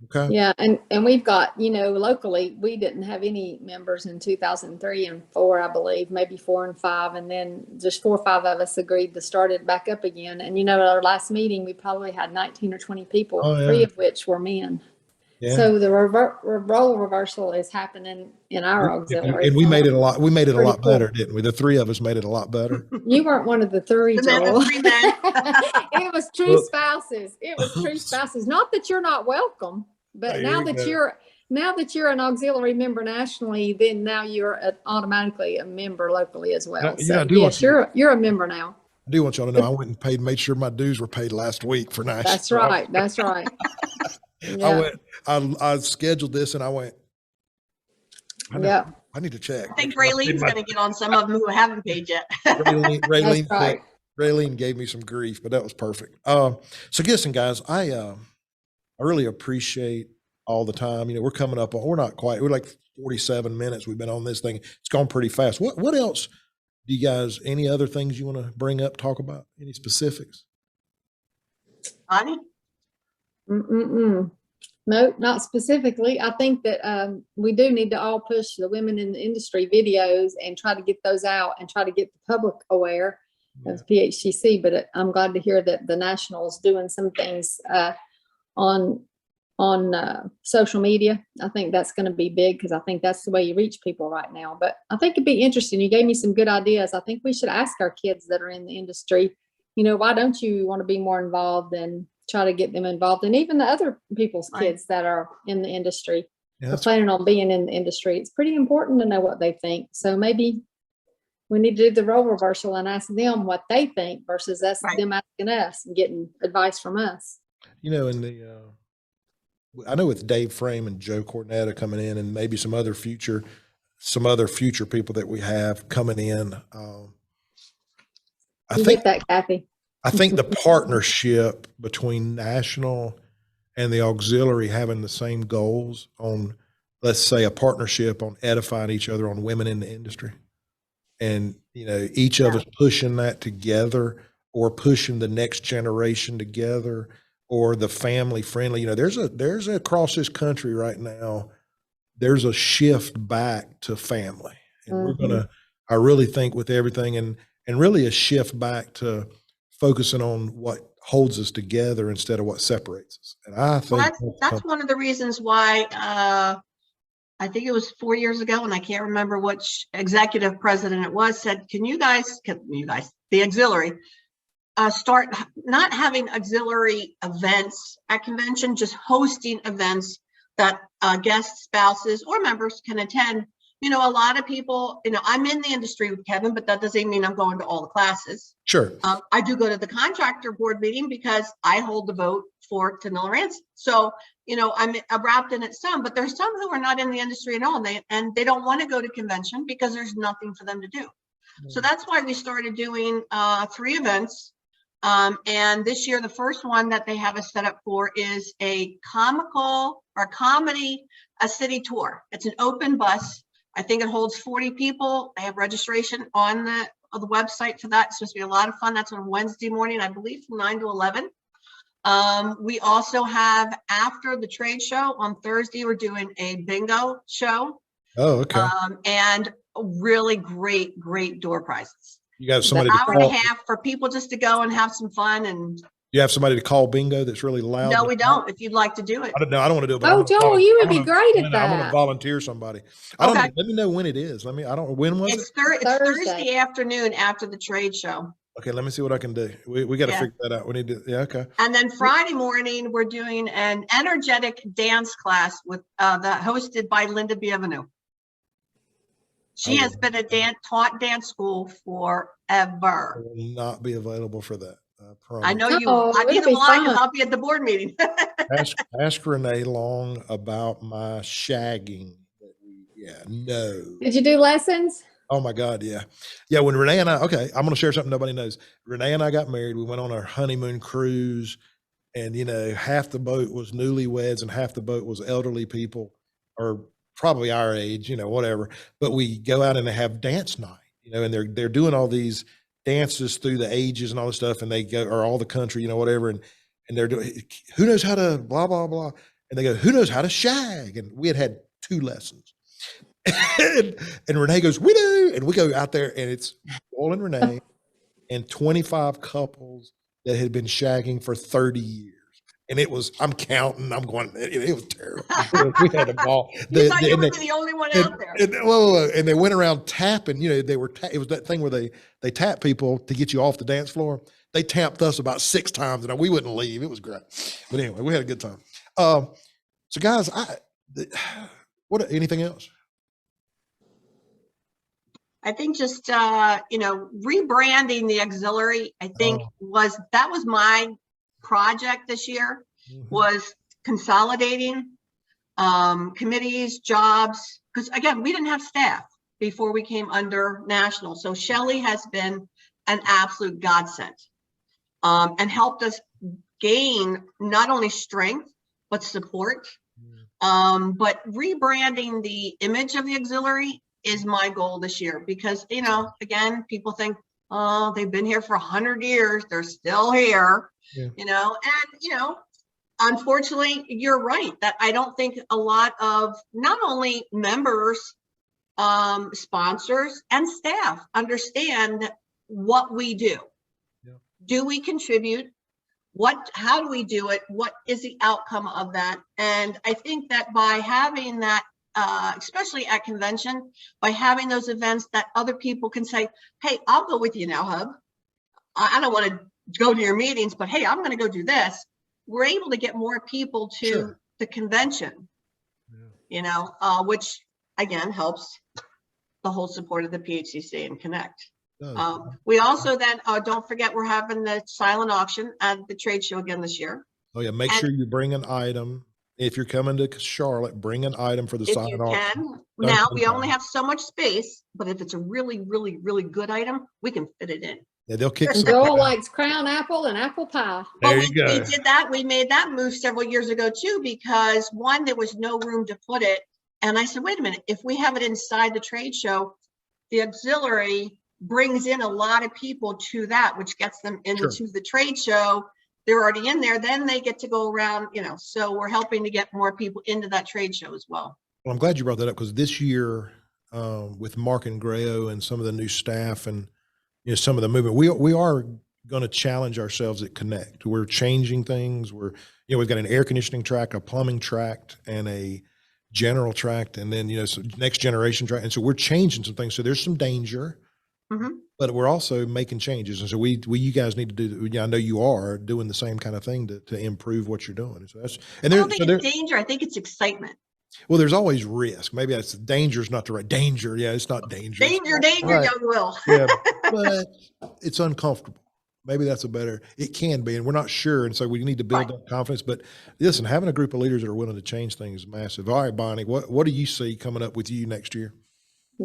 Okay. Yeah, and we've got, locally, we didn't have any members in 2003 and 4, I believe, maybe 4 and 5, and then just 4 or 5 of us agreed to start it back up again. And at our last meeting, we probably had 19 or 20 people, Oh, yeah. 3 of which were men. Yeah. So the role reversal is happening in our auxiliary. And we made it a lot. We made it a Pretty lot better, didn't we? The 3 of us made it a lot better. You weren't one of the 3, The men, Joel. the 3 men. It was true spouses. It was true spouses. Not that you're not welcome, but There now you that go. you're an auxiliary member nationally, then now you're automatically a member locally as well. You So know, I do want yes, you- you're a member now. I do want y'all to know I went and made sure my dues were paid last week for national. That's right. That's right. Yeah. I scheduled this and I went, Yeah. I need to check. I think Raylene's going to get on some of them who haven't paid yet. Raylene, That's right. Raylene gave me some grief, but that was perfect. So listen, guys, I really appreciate all the time. We're coming up on, we're like 47 minutes. We've been on this thing. It's gone pretty fast. What else do you guys, any other things you want to bring up, talk about? Any specifics? Bonnie? No, not specifically. I think that we do need to all push the women in the industry videos and try to get those out and try to get the public aware of PHCC. But I'm glad to hear that the National's doing some things on social media. I think that's going to be big because I think that's the way you reach people right now. But I think it'd be interesting. You gave me some good ideas. I think we should ask our kids that are in the industry, why don't you want to be more involved, and try to get them involved, and even the other people's kids that are in the industry are planning on being in the industry. It's pretty important to know what they think. So maybe we need to do the role reversal and ask them what they think versus them asking us and getting advice from us. I know with Dave Frame and Joe Cornetta coming in, and maybe some other future people that we have coming in. I think that, Kathy. I think the partnership between National and the auxiliary having the same goals on, let's say, a partnership on edifying each other on women in the industry, and each of us pushing that together, or pushing the next generation together, or the family friendly. There's across this country right now, there's a shift back to family, and I really think with everything, and really a shift back to focusing on what holds us together instead of what separates us. And I think that's one of the reasons why I think it was 4 years ago, and I can't remember which executive president it was, said, can you guys, the auxiliary, start not having auxiliary events at convention, just hosting events that guests, spouses, or members can attend. A lot of people, I'm in the industry with Kevin, but that doesn't mean I'm going to all the classes. Sure. I do go to the contractor board meeting because I hold the vote for Tindall Ransom. So, I'm wrapped in it some, but there's some who are not in the industry at all, and they don't want to go to convention because there's nothing for them to do. So that's why we started doing 3 events. And this year, the first one that they have us set up for is a comedy city tour. It's an open bus. I think it holds 40 people. They have registration on the website for that. It's supposed to be a lot of fun. That's on Wednesday morning, I believe, from 9 to 11. We also have, after the trade show on Thursday, we're doing a bingo show. Oh, okay. And really great door prizes. You got somebody an to hour call, and a half for people just to go and have some fun. And you have somebody to call bingo that's really loud? no, we don't. If you'd like to do it. I don't want to do it. But Oh, Joel, you would be great at that. I'm going to volunteer somebody. Let me know when it is. When was it? It's Thursday afternoon after the trade show. Okay, let me see what I can do. We got to figure that out. We need to, okay. And then Friday morning, we're doing an energetic dance class with hosted by Linda Bienvenu. She has been taught dance school forever. I will not be available for that. I promise. I know you will. I'll be the one because I'll be at the board meeting. ask Renee Long about my shagging. No. Did you do lessons? Oh my God, yeah. Yeah, when Renee and I'm going to share something nobody knows. Renee and I got married. We went on our honeymoon cruise, and half the boat was newlyweds and half the boat was elderly people, or probably our age, whatever. But we go out and they have dance night, and they're doing all these dances through the ages and all this stuff, and they go, or all the country, whatever, and they're doing, who knows how to blah blah blah. And they go, who knows how to shag? And we had 2 lessons. and Renee goes, we do. And we go out there, and it's Joel and Renee and 25 couples that had been shagging for 30 years. And it was, I'm counting, I'm going, it was terrible. We had a ball. You thought you were the only one out there. And they went around tapping, they were, it was that thing where they tap people to get you off the dance floor. They tapped us about 6 times, and we wouldn't leave. It was great. But anyway, we had a good time. So guys, anything else? I think just, rebranding the auxiliary, I think was my project this year, was consolidating committees, jobs, because again, we didn't have staff before we came under national. So Shelley has been an absolute godsend and helped us gain not only strength, but support. But rebranding the image of the auxiliary is my goal this year, because, again, people think, oh, they've been here for 100 years. They're still here, unfortunately, you're right that I don't think a lot of not only members, sponsors, and staff understand what we do. Yeah. Do we contribute? How do we do it? What is the outcome of that? And I think that by having that, especially at convention, by having those events that other people can say, hey, I'll go with you now, Hub. I don't want to go to your meetings, but hey, I'm going to go do this. We're able to get more people to the convention, which again helps the whole support of the PHCC and Connect. We also then, don't forget, we're having the silent auction at the trade show again this year. Oh yeah, make sure you bring an item. If you're coming to Charlotte, bring an item for the silent auction. Now we only have so much space, but if it's a really, really, really good item, we can fit it in. Yeah, they'll kick. Joel likes crown apple and apple pie. There you go. We did that. We made that move several years ago too, because one, there was no room to put it. And I said, wait a minute, if we have it inside the trade show, the auxiliary brings in a lot of people to that, which gets them into the trade show. They're already in there, then they get to go around, so we're helping to get more people into that trade show as well. Well, I'm glad you brought that up, because this year with Mark and Grayo and some of the new staff and some of the movement, we are going to challenge ourselves at Connect. We're changing things. We've got an air conditioning tract, a plumbing tract, and a general tract, and then so next generation tract. And so we're changing some things. So there's some danger. But we're also making changes, and so you guys need to do. I know you are doing the same kind of thing to improve what you're doing. So that's, and I don't think it's danger. I think it's excitement. Well, there's always risk. Maybe that's danger is not the right danger. Yeah, it's not dangerous. Danger, right. Young Will. Yeah, but it's uncomfortable. Maybe that's it can be, and we're not sure. And so we need to build that confidence. But listen, having a group of leaders that are willing to change things is massive. All right, Bonnie, what do you see coming up with you next year?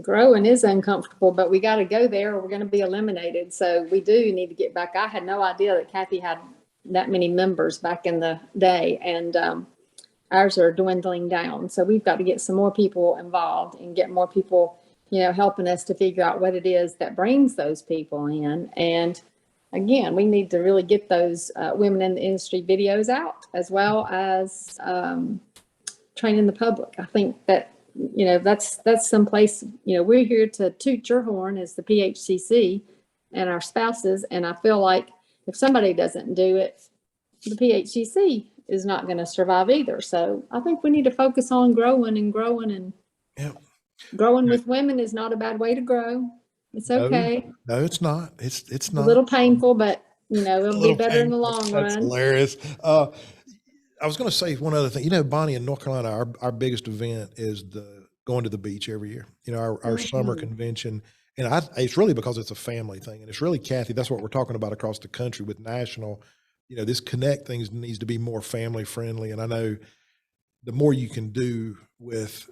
Growing is uncomfortable, but we got to go there or we're going to be eliminated. So we do need to get back. I had no idea that Kathy had that many members back in the day, and ours are dwindling down. So we've got to get some more people involved and get more people, helping us to figure out what it is that brings those people in. And again, we need to really get those women in the industry videos out, as well as training the public. I think that that's someplace, we're here to toot your horn as the PHCC and our spouses. And I feel like if somebody doesn't do it, the PHCC is not going to survive either. So I think we need to focus on growing and growing with women is not a bad way to grow. It's okay. No, it's not. It's not. A little painful, but it'll be better in the long run. That's hilarious. I was going to say one other thing. Bonnie, in North Carolina, our biggest event is going to the beach every year. Our summer convention, and it's really because it's a family thing, and it's really, Kathy, that's what we're talking about across the country with national. This Connect thing needs to be more family friendly, and I know the more you can do with,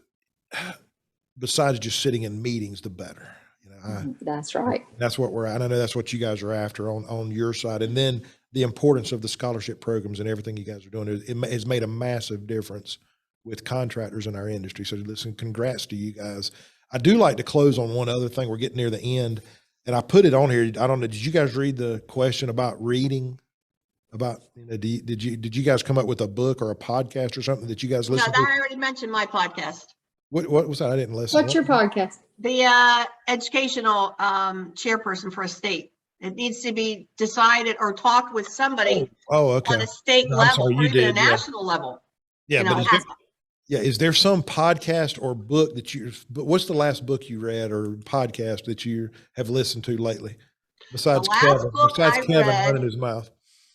besides just sitting in meetings, the better. That's right. That's what we're at. I know that's what you guys are after on your side, and then the importance of the scholarship programs and everything you guys are doing. It has made a massive difference with contractors in our industry. So listen, congrats to you guys. I do like to close on one other thing. We're getting near the end, and I put it on here. I don't know. Did you guys read the question about reading? about, did you guys come up with a book or a podcast or something that you guys No, listen that to? I already mentioned my podcast. What was that? I didn't listen. What's your podcast? The educational chairperson for a state. It needs to be decided or talked with somebody Oh, okay. on a state No, I'm level sorry, or you even a did, yeah. national level. Yeah, You know, but is there some podcast or book but what's the last book you read or podcast that you have listened to lately? Besides last book I Kevin read- running his mouth.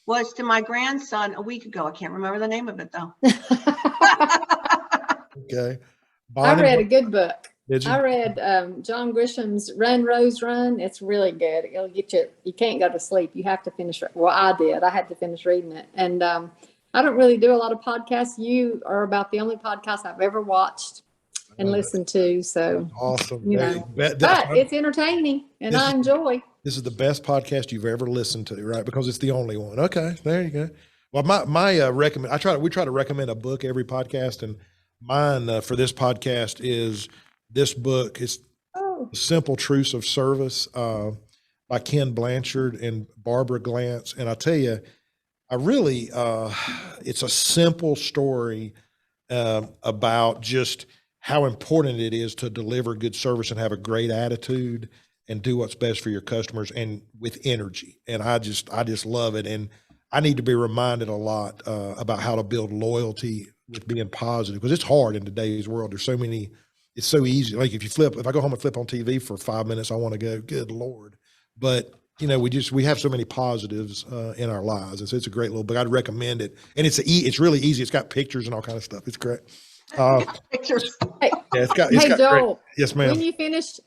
was to my grandson a week ago. I can't remember the name of it though. Okay. I Bonnie, read a good book. did you? I read John Grisham's Run, Rose, Run. It's really good. It'll get you, you can't go to sleep. You have to finish it. Well, I did. I had to finish reading it. And I don't really do a lot of podcasts. You are about the only podcast I've ever watched and listened to. So, Awesome. you Hey, know, that- but it's entertaining and This I is- enjoy. This is the best podcast you've ever listened to, right? Because it's the only one. Okay, there you go. Well, my recommend. We try to recommend a book every podcast, and mine for this podcast is this book. It's Oh, The Simple Truths of Service by Ken Blanchard and Barbara Glantz. And I tell you, I really, it's a simple story about just how important it is to deliver good service and have a great attitude and do what's best for your customers and with energy. And I just love it. And I need to be reminded a lot about how to build loyalty with being positive, because it's hard in today's world. There's so many, it's so easy. Like if I go home and flip on TV for 5 minutes, I want to go, good Lord. But we have so many positives in our lives. And so it's a great little book. I'd recommend it. And it's really easy. It's got pictures and all kind of stuff. It's great. Pictures. hey, Yeah, it's got hey great. Joel, Yes, ma'am.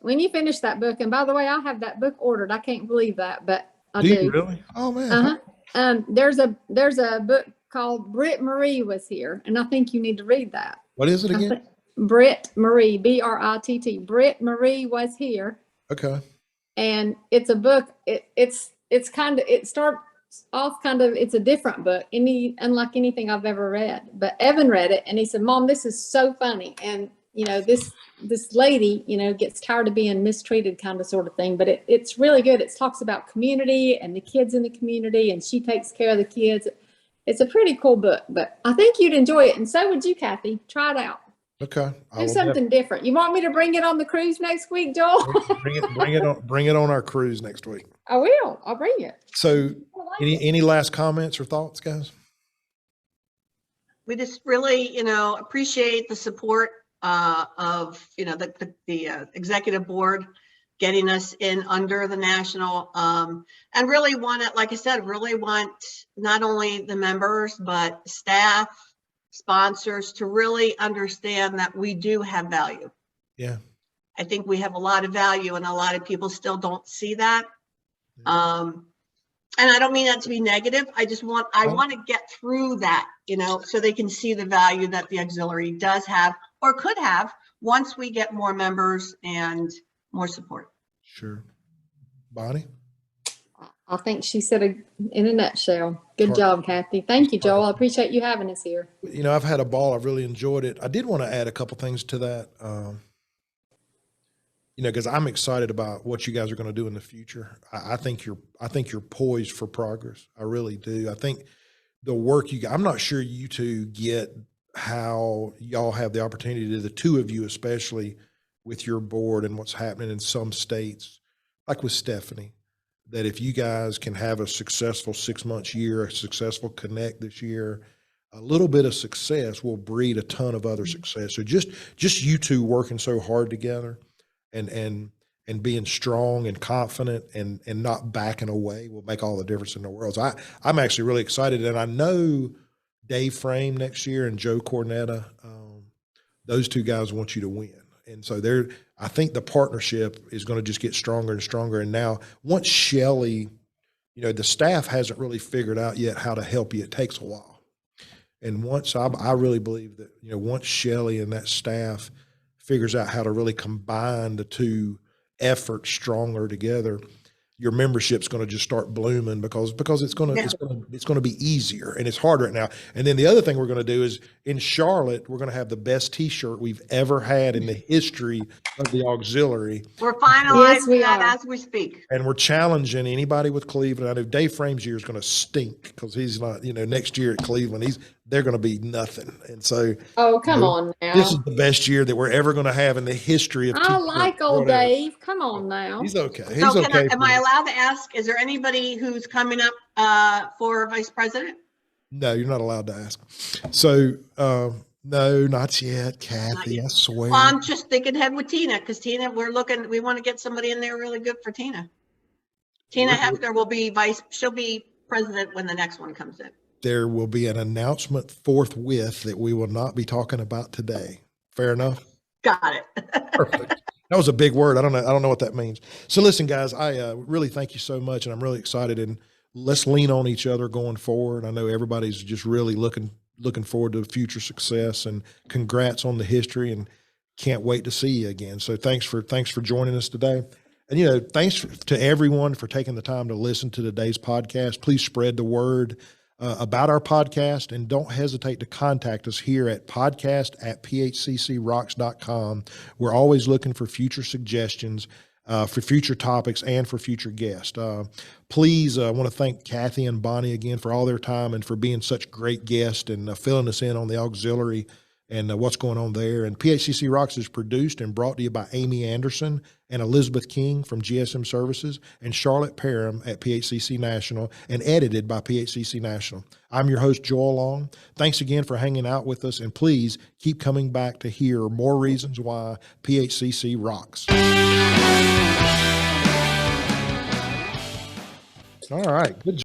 when you finish that book, and by the way, I have that book ordered. I can't believe that, but I Do do. you really? Oh man. Uh-huh. There's a book called Britt Marie Was Here, and I think you need to read that. What is it again? Britt Marie, Britt. Britt Marie Was Here, Okay. and it's a book. It starts off kind of, it's a different book, unlike anything I've ever read. But Evan read it, and he said, "Mom, this is so funny." And this lady, gets tired of being mistreated, kind of sort of thing. But it's really good. It talks about community and the kids in the community, and she takes care of the kids. It's a pretty cool book, but I think you'd enjoy it, and so would you, Kathy. Try it out. Okay. Do something different. You want me to bring it on the cruise next week, Joel? Bring it on our cruise next week. I will. I'll bring it. So any last comments or thoughts, guys? We just really, appreciate the support of, the executive board getting us in under the national, and really want it, like I said, really want not only the members, but staff, sponsors to really understand that we do have value. Yeah. I think we have a lot of value, and a lot of people still don't see that. And I don't mean that to be negative. I want to get through that, so they can see the value that the auxiliary does have or could have once we get more members and more support. Sure. Bonnie? I think she said it in a nutshell. Good job, Kathy. Thank you, Joel. I appreciate you having us here. I've had a ball. I've really enjoyed it. I did want to add a couple things to that. Because I'm excited about what you guys are going to do in the future. I think you're poised for progress. I really do. I think the work I'm not sure you two get how y'all have the opportunity, the two of you especially, with your board and what's happening in some states, like with Stephanie, that if you guys can have a successful 6 months year, a successful Connect this year, a little bit of success will breed a ton of other success. So just you two working so hard together and being strong and confident and not backing away will make all the difference in the world. So I'm actually really excited. And I know Dave Frame next year and Joe Cornetta, those two guys want you to win. And so I think the partnership is going to just get stronger and stronger. And now once Shelley, the staff hasn't really figured out yet how to help you. It takes a while. And once I really believe that, once Shelley and that staff figures out how to really combine the two efforts stronger together, your membership's going to just start blooming because it's going to be easier, and it's harder right now. And then the other thing we're going to do is in Charlotte, we're going to have the best T-shirt we've ever had in the history of the auxiliary. We're Yes, finalizing we that are. as we speak. And we're challenging anybody with Cleveland. I know Dave Frame's year is going to stink because he's not, next year at Cleveland, they're going to be nothing. And so Oh, come on this now. is the best year that we're ever going to have in the history of I T-shirt, like old whatever. Dave. Come on now. He's okay. He's So okay. am I allowed to ask, is there anybody who's coming up for vice president? No, you're not allowed to ask. So, no, not yet, Kathy, I swear. Well, I'm just thinking ahead with Tina, because Tina, we want to get somebody in there really good for Tina. Tina Hefner she'll be president when the next one comes in. There will be an announcement forthwith that we will not be talking about today. Fair enough? Got it. Perfect. That was a big word. I don't know what that means. So listen, guys, I really thank you so much, and I'm really excited, and let's lean on each other going forward. I know everybody's just really looking forward to future success, and congrats on the history, and can't wait to see you again. So thanks for joining us today. And, thanks to everyone for taking the time to listen to today's podcast. Please spread the word about our podcast, and don't hesitate to contact us here at podcast@phcccrocks.com. We're always looking for future suggestions, for future topics, and for future guests. Please, I want to thank Kathy and Bonnie again for all their time and for being such great guests and filling us in on the auxiliary and what's going on there. And PHCC Rocks is produced and brought to you by Amy Anderson and Elizabeth King from GSM Services and Charlotte Parham at PHCC National, and edited by PHCC National. I'm your host, Joel Long. Thanks again for hanging out with us, and please keep coming back to hear more reasons why PHCC rocks. All right, good job.